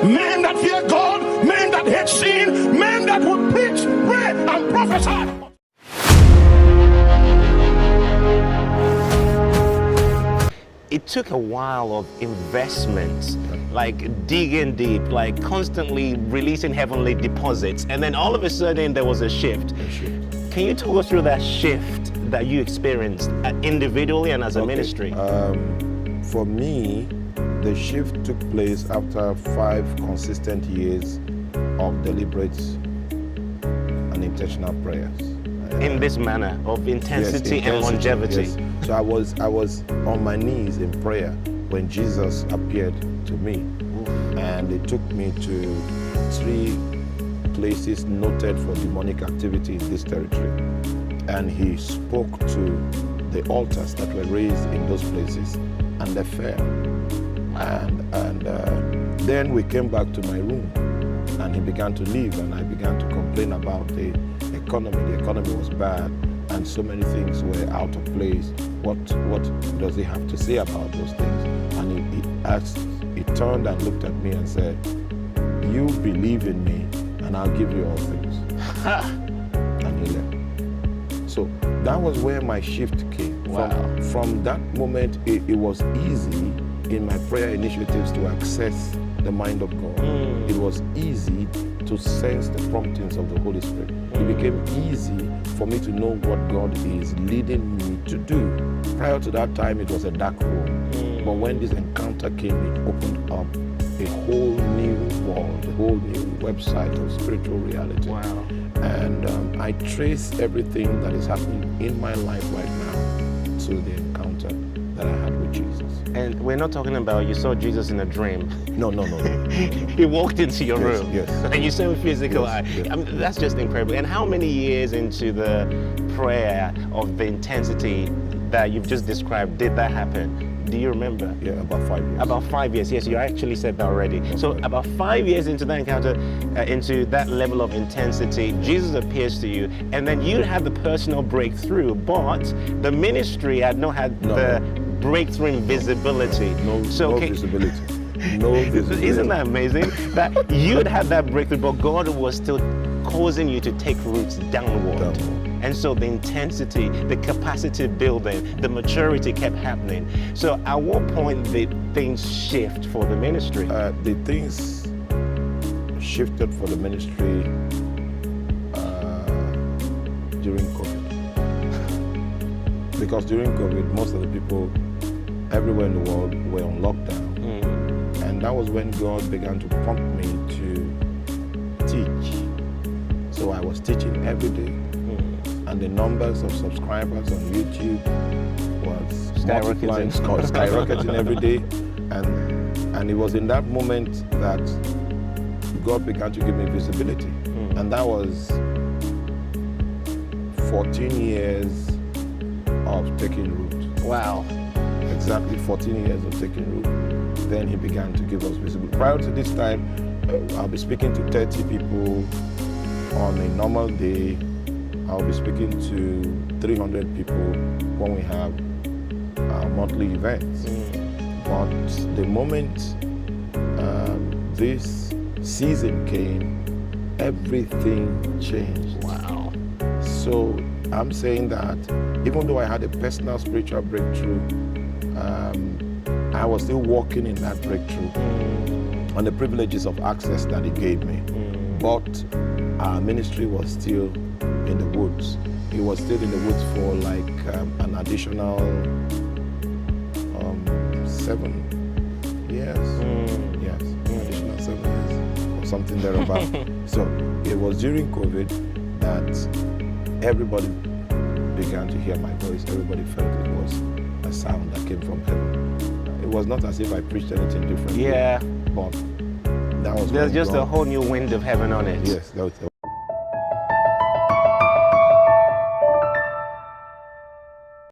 men that fear God, men that hate sin, men that would preach, pray, and prophesy. It took a while of investment, like digging deep, like constantly releasing heavenly deposits, and then all of a sudden there was a shift. Can you talk us through that shift that you experienced individually and as a ministry? For me, the shift took place after 5 consistent years of deliberate and intentional prayers. In this manner of intensity and longevity. Yes. So I was on my knees in prayer when Jesus appeared to me. And it took me to 3 places noted for demonic activity in this territory. And he spoke to the altars that were raised in those places, and they fell. And then we came back to my room, and he began to leave, and I began to complain about the economy. The economy was bad, and so many things were out of place. What does he have to say about those things? And he turned and looked at me and said, "You believe in me, and I'll give you all things." And he left. So that was where my shift came. Wow. From that moment, it was easy in my prayer initiatives to access the mind of God. It was easy to sense the promptings of the Holy Spirit. It became easy for me to know what God is leading me to do. Prior to that time, it was a dark room. But when this encounter came, it opened up a whole new world, a whole new website of spiritual reality. Wow. And I trace everything that is happening in my life right now to the encounter that I had with Jesus. And we're not talking about you saw Jesus in a dream. No. He walked into your room. Yes. And you saw him physical eye. Yes. I mean, that's just incredible. And how many years into the prayer of the intensity that you've just described did that happen? Do you remember? Yeah, about 5 years. About 5 years, yes, you actually said that already. So about 5 years into that encounter, into that level of intensity, Jesus appears to you, and then you had the personal breakthrough, but the ministry had not had the breakthrough in visibility. No visibility. No visibility. Isn't that amazing? That you'd had that breakthrough, but God was still causing you to take roots downward. And so the intensity, the capacity building, the maturity kept happening. So at what point did things shift for the ministry? The things shifted for the ministry during COVID. Because during COVID, most of the people everywhere in the world were on lockdown. And that was when God began to prompt me to teach. So I was teaching every day. And the numbers of subscribers on YouTube was skyrocketing every day. And it was in that moment that God began to give me visibility. And that was 14 years of taking root. Wow. Exactly 14 years of taking root. Then he began to give us visibility. Prior to this time, I'll be speaking to 30 people on a normal day. I'll be speaking to 300 people when we have our monthly events. But the moment this season came, everything changed. Wow. So I'm saying that even though I had a personal spiritual breakthrough, I was still walking in that breakthrough on the privileges of access that he gave me. But our ministry was still in the woods. It was still in the woods for like an additional 7 years. Yes, additional 7 years or something thereabout. So it was during COVID that everybody began to hear my voice. Everybody felt it was a sound that came from heaven. It was not as if I preached anything different. Yeah. But that was There's just a whole new wind of heaven on it. Yes, there